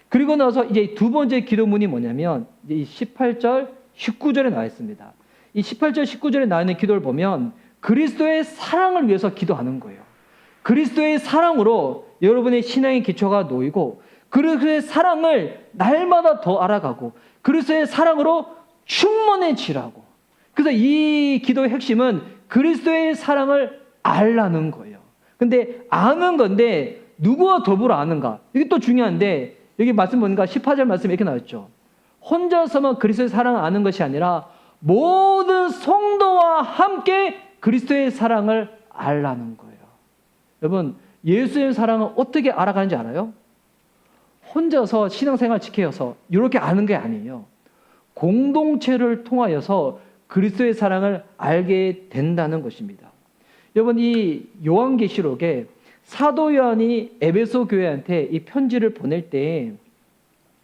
그리고 나서 이제 두 번째 기도문이 뭐냐면 이제 18절, 19절에 나와 있습니다. 이 18절, 19절에 나와 있는 기도를 보면 그리스도의 사랑을 위해서 기도하는 거예요. 그리스도의 사랑으로 여러분의 신앙의 기초가 놓이고 그리스도의 사랑을 날마다 더 알아가고 그리스도의 사랑으로 충만해지라고. 그래서 이 기도의 핵심은 그리스도의 사랑을 알라는 거예요. 근데 아는 건데 누구와 더불어 아는가? 이게 또 중요한데 여기 말씀 보니까 18절 말씀에 이렇게 나왔죠. 혼자서만 그리스도의 사랑을 아는 것이 아니라 모든 성도와 함께 그리스도의 사랑을 알라는 거예요. 여러분, 예수의 사랑을 어떻게 알아가는지 알아요? 혼자서 신앙생활 지켜서 이렇게 아는 게 아니에요. 공동체를 통하여서 그리스도의 사랑을 알게 된다는 것입니다. 여러분, 이 요한계시록에 사도 요한이 에베소 교회한테 이 편지를 보낼 때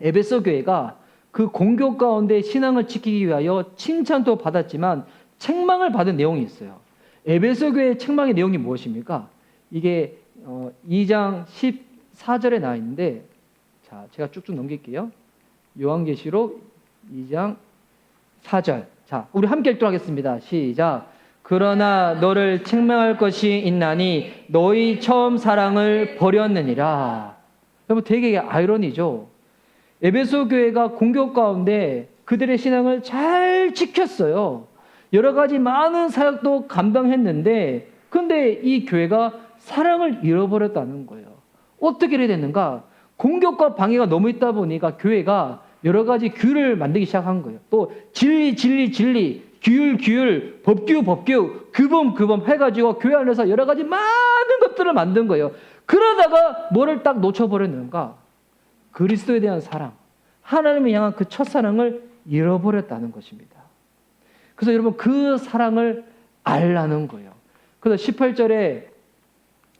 에베소 교회가 그 공교 가운데 신앙을 지키기 위하여 칭찬도 받았지만 책망을 받은 내용이 있어요. 에베소 교회의 책망의 내용이 무엇입니까? 이게 2장 14절에 나와 있는데 자, 제가 쭉쭉 넘길게요. 요한계시록 2장 4절. 자, 우리 함께 읽도록 시작. 그러나 너를 책망할 것이 있나니 너희 처음 사랑을 버렸느니라. 여러분, 되게 아이러니죠. 에베소 교회가 공격 가운데 그들의 신앙을 잘 지켰어요. 여러 가지 많은 사역도 감당했는데 근데 이 교회가 사랑을 잃어버렸다는 거예요. 어떻게 이래 됐는가? 공격과 방해가 너무 있다 보니까 교회가 여러 가지 규율을 만들기 시작한 거예요. 또 진리, 규율, 법규, 규범 해가지고 교회 안에서 여러 가지 많은 것들을 만든 거예요. 그러다가 뭐를 딱 놓쳐버렸는가? 그리스도에 대한 사랑, 하나님을 향한 그 첫사랑을 잃어버렸다는 것입니다. 그래서 여러분 그 사랑을 알라는 거예요. 그래서 18절에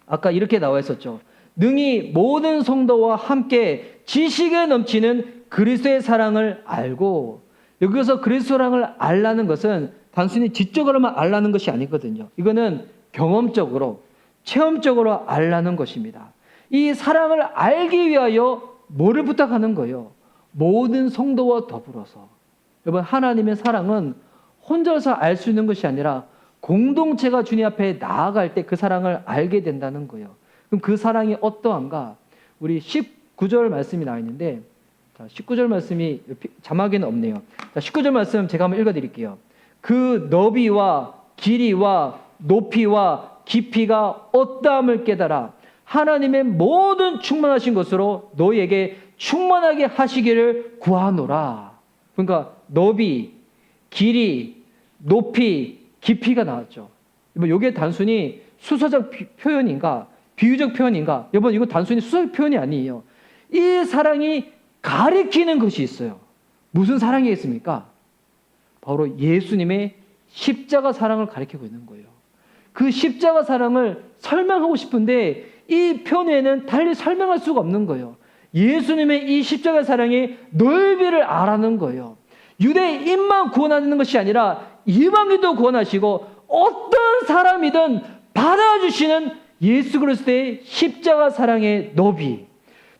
아까 이렇게 나와 있었죠. 능히 모든 성도와 함께 지식에 넘치는 그리스도의 사랑을 알고, 여기서 그리스도 사랑을 알라는 것은 단순히 지적으로만 알라는 것이 아니거든요. 이거는 경험적으로, 체험적으로 알라는 것입니다. 이 사랑을 알기 위하여 뭐를 부탁하는 거예요? 모든 성도와 더불어서. 여러분, 하나님의 사랑은 혼자서 알 수 있는 것이 아니라 공동체가 주님 앞에 나아갈 때 그 사랑을 알게 된다는 거예요. 그럼 그 사랑이 어떠한가? 우리 19절 말씀이 나와 있는데, 자, 19절 말씀이 자막에는 없네요. 자, 19절 말씀 제가 한번 읽어드릴게요. 그 너비와 길이와 높이와 깊이가 어떠함을 깨달아 하나님의 모든 충만하신 것으로 너희에게 충만하게 하시기를 구하노라. 그러니까 너비, 길이, 높이, 깊이가 나왔죠. 이게 단순히 수사적 표현인가 비유적 표현인가? 여러분, 이거 단순히 수사적 표현이 아니에요. 이 사랑이 가리키는 것이 있어요. 무슨 사랑이겠습니까? 바로 예수님의 십자가 사랑을 가리키고 있는 거예요. 그 십자가 사랑을 설명하고 싶은데 이 표현에는 달리 설명할 수가 없는 거예요. 예수님의 이 십자가 사랑의 넓이를 알아는 거예요. 유대인만 구원하는 것이 아니라 이방인도 구원하시고 어떤 사람이든 받아주시는 예수 그리스도의 십자가 사랑의 너비,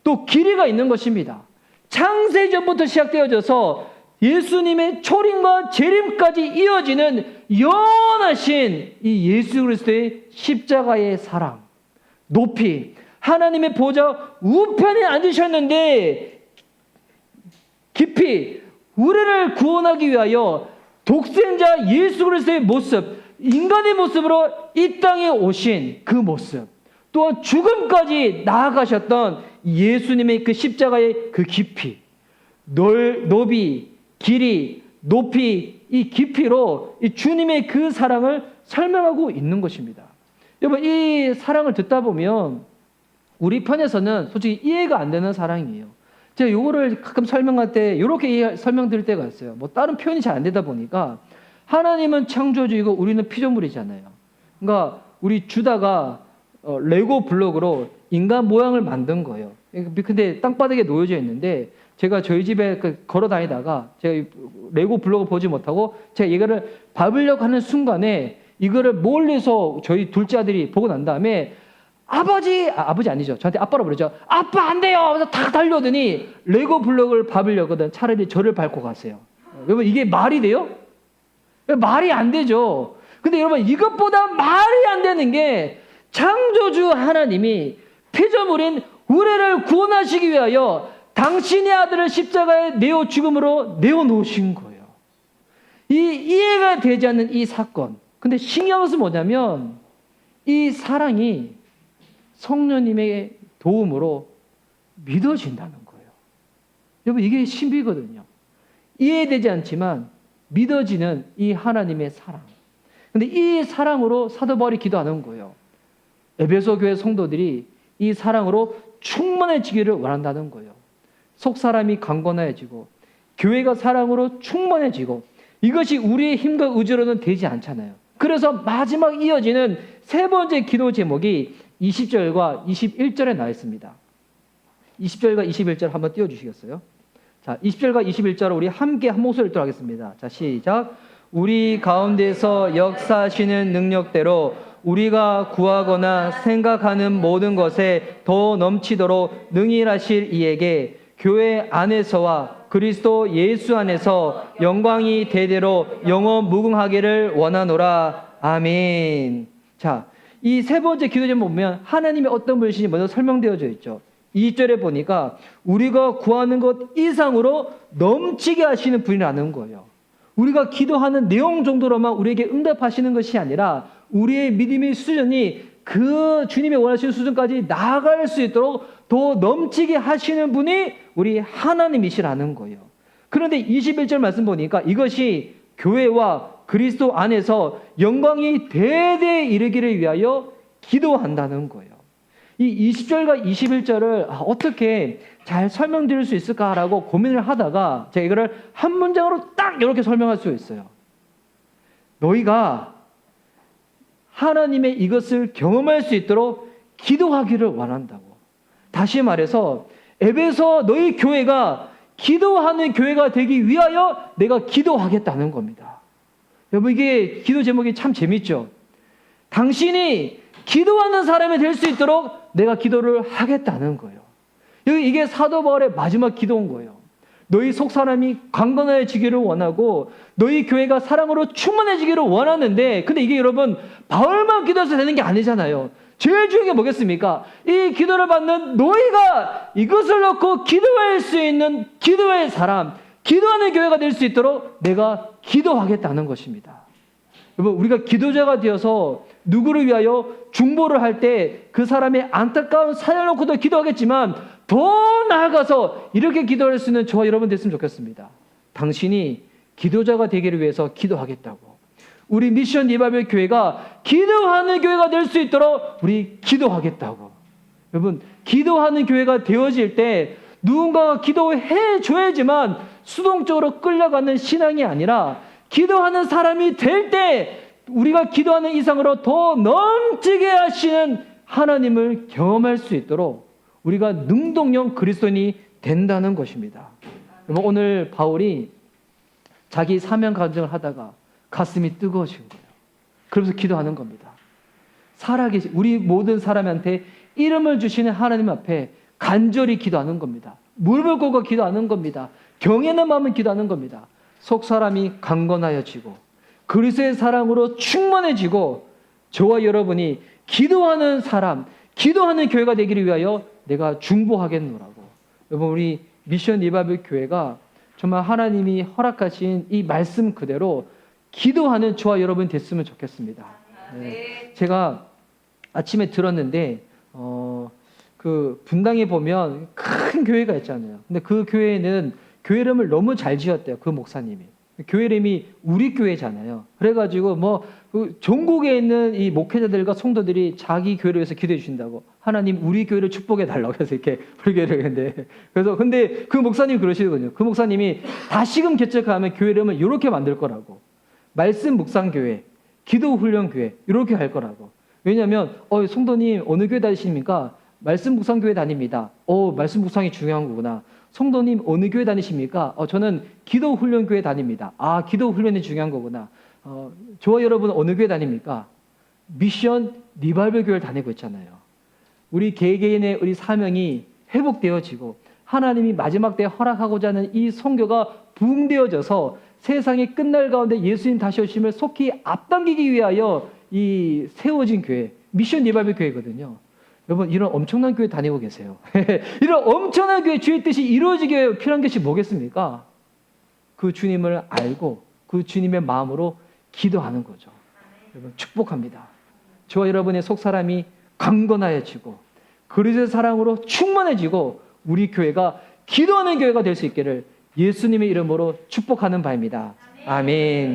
또 길이가 있는 것입니다. 창세전부터 시작되어져서 예수님의 초림과 재림까지 이어지는 영원하신 이 예수 그리스도의 십자가의 사랑, 높이, 하나님의 보좌 우편에 앉으셨는데 깊이 우리를 구원하기 위하여 독생자 예수 그리스도의 모습, 인간의 모습으로 이 땅에 오신 그 모습, 또한 죽음까지 나아가셨던 예수님의 그 십자가의 그 깊이, 너비, 길이, 높이, 이 깊이로 이 주님의 그 사랑을 설명하고 있는 것입니다. 여러분, 이 사랑을 듣다 보면 우리 편에서는 솔직히 이해가 안 되는 사랑이에요. 제가 이거를 가끔 설명할 때 이렇게 설명드릴 때가 있어요. 뭐 다른 표현이 잘 안 되다 보니까 하나님은 창조주이고 우리는 피조물이잖아요. 그러니까 우리 주다가 레고 블록으로 인간 모양을 만든 거예요. 근데 땅바닥에 놓여져 있는데 제가 저희 집에 걸어 다니다가 제가 레고 블록을 보지 못하고 제가 이거를 밟으려고 하는 순간에 이거를 멀리서 저희 둘째 아들이 보고 난 다음에 아버지 아니죠. 저한테 아빠라고 그러죠. 아빠 안 돼요. 그래서 다 달려오더니 레고 블록을 밟으려거든. 차라리 저를 밟고 가세요. 여러분, 이게 말이 돼요? 말이 안 되죠. 근데 여러분, 이것보다 말이 안 되는 게 창조주 하나님이 피조물인 우리를 구원하시기 위하여 당신의 아들을 십자가에 내어 죽음으로 내어놓으신 거예요. 이 이해가 되지 않는 이 사건. 근데 신기한 것은 뭐냐면 이 사랑이 성령님의 도움으로 믿어진다는 거예요. 여러분, 이게 신비거든요. 이해되지 않지만 믿어지는 이 하나님의 사랑. 근데 이 사랑으로 사도 바울이 기도하는 거예요. 에베소 교회 성도들이 이 사랑으로 충만해지기를 원한다는 거예요. 속 사람이 강건해지고 교회가 사랑으로 충만해지고, 이것이 우리의 힘과 의지로는 되지 않잖아요. 그래서 마지막 이어지는 세 번째 기도 제목이 20절과 21절에 나와 있습니다. 20절과 21절 한번 띄워주시겠어요? 자, 20절과 21절을 우리 함께 한 목소리를 읽도록 자, 시작. 우리 가운데서 역사하시는 능력대로 우리가 구하거나 생각하는 모든 것에 더 넘치도록 능일하실 이에게 교회 안에서와 그리스도 예수 안에서 영광이 대대로 영원 무궁하기를 원하노라. 아멘. 자, 이 세 번째 기도 제목 보면 하나님의 어떤 분이신지 먼저 설명되어져 있죠. 2절에 보니까 우리가 구하는 것 이상으로 넘치게 하시는 분이라는 거예요. 우리가 기도하는 내용 정도로만 우리에게 응답하시는 것이 아니라 우리의 믿음의 수준이 그 주님의 원하시는 수준까지 나아갈 수 있도록 더 넘치게 하시는 분이 우리 하나님이시라는 거예요. 그런데 21절 말씀 보니까 이것이 교회와 그리스도 안에서 영광이 대대에 이르기를 위하여 기도한다는 거예요. 이 20절과 21절을 어떻게 잘 설명드릴 수 있을까라고 고민을 하다가 제가 이거를 한 문장으로 딱 이렇게 설명할 수 있어요. 너희가 하나님의 이것을 경험할 수 있도록 기도하기를 원한다고. 다시 말해서 에베소 너희 교회가 기도하는 교회가 되기 위하여 내가 기도하겠다는 겁니다. 여러분, 이게 기도 제목이 참 재밌죠? 당신이 기도하는 사람이 될 수 있도록 내가 기도를 하겠다는 거예요. 이게 사도 바울의 마지막 기도인 거예요. 너희 속 사람이 강건해지기를 원하고 너희 교회가 사랑으로 충만해지기를 원하는데, 근데 이게 여러분 바울만 기도해서 되는 게 아니잖아요. 제일 중요한 게 뭐겠습니까? 이 기도를 받는 너희가 이것을 놓고 기도할 수 있는 기도의 사람, 기도하는 교회가 될 수 있도록 내가 기도하겠다는 것입니다. 여러분, 우리가 기도자가 되어서 누구를 위하여 중보를 할 때 그 사람의 안타까운 사연을 놓고도 기도하겠지만 더 나아가서 이렇게 기도할 수 있는 저와 여러분 됐으면 좋겠습니다. 당신이 기도자가 되기를 위해서 기도하겠다고. 우리 미션 리바이벌 교회가 기도하는 교회가 될 수 있도록 우리 기도하겠다고. 여러분, 기도하는 교회가 되어질 때 누군가가 기도해 줘야지만 수동적으로 끌려가는 신앙이 아니라 기도하는 사람이 될 때 우리가 기도하는 이상으로 더 넘치게 하시는 하나님을 경험할 수 있도록 우리가 능동형 그리스도인이 된다는 것입니다. 여러분, 오늘 바울이 자기 사명 간증을 하다가 가슴이 뜨거워진 거예요. 그러면서 기도하는 겁니다. 살아계신 우리 모든 사람한테 이름을 주시는 하나님 앞에 간절히 기도하는 겁니다. 무릎을 꿇고 기도하는 겁니다. 경외하는 마음을 기도하는 겁니다. 속 사람이 강건하여지고 그리스도의 사랑으로 충만해지고 저와 여러분이 기도하는 사람, 기도하는 교회가 되기를 위하여 내가 중보하겠노라고. 여러분, 우리 미션 리바이벌 교회가 정말 하나님이 허락하신 이 말씀 그대로 기도하는 저와 여러분 됐으면 좋겠습니다. 네. 제가 아침에 들었는데 그 분당에 보면 큰 교회가 있잖아요. 근데 그 교회는 교회 이름을 너무 잘 지었대요. 그 목사님이. 교회 이름이 우리 교회잖아요. 그래가지고 그 전국에 있는 이 목회자들과 성도들이 자기 교회를 위해서 기도해 주신다고. 하나님 우리 교회를 축복해 달라고 해서 이렇게 우리 교회를 했는데, 그래서 근데 그 목사님이 그러시거든요. 그 목사님이 다시금 개척하면 교회 이름을 이렇게 만들 거라고. 말씀 묵상교회, 기도 훈련교회 이렇게 할 거라고. 왜냐하면 성도님 어느 교회 다니십니까? 말씀 묵상교회 다닙니다. 말씀 묵상이 중요한 거구나. 성도님 어느 교회 다니십니까? 저는 기도 훈련교회 다닙니다. 기도 훈련이 중요한 거구나. 저와 여러분 어느 교회 다닙니까? 미션 리바이벌 교회를 다니고 있잖아요. 우리 개개인의 우리 사명이 회복되어지고 하나님이 마지막 때에 허락하고자 하는 이 선교가 부흥되어져서 세상이 끝날 가운데 예수님 다시 오심을 속히 앞당기기 위하여 이 세워진 교회, 미션 리바이벌 교회거든요. 여러분, 이런 엄청난 교회 다니고 계세요. 이런 엄청난 교회 주의 뜻이 이루어지기 위해 필요한 것이 뭐겠습니까? 그 주님을 알고 그 주님의 마음으로 기도하는 거죠. 여러분, 축복합니다. 저와 여러분의 속사람이 강건하여지고 그리스도의 사랑으로 충만해지고 우리 교회가 기도하는 교회가 될 수 있기를 예수님의 이름으로 축복하는 바입니다. 아멘.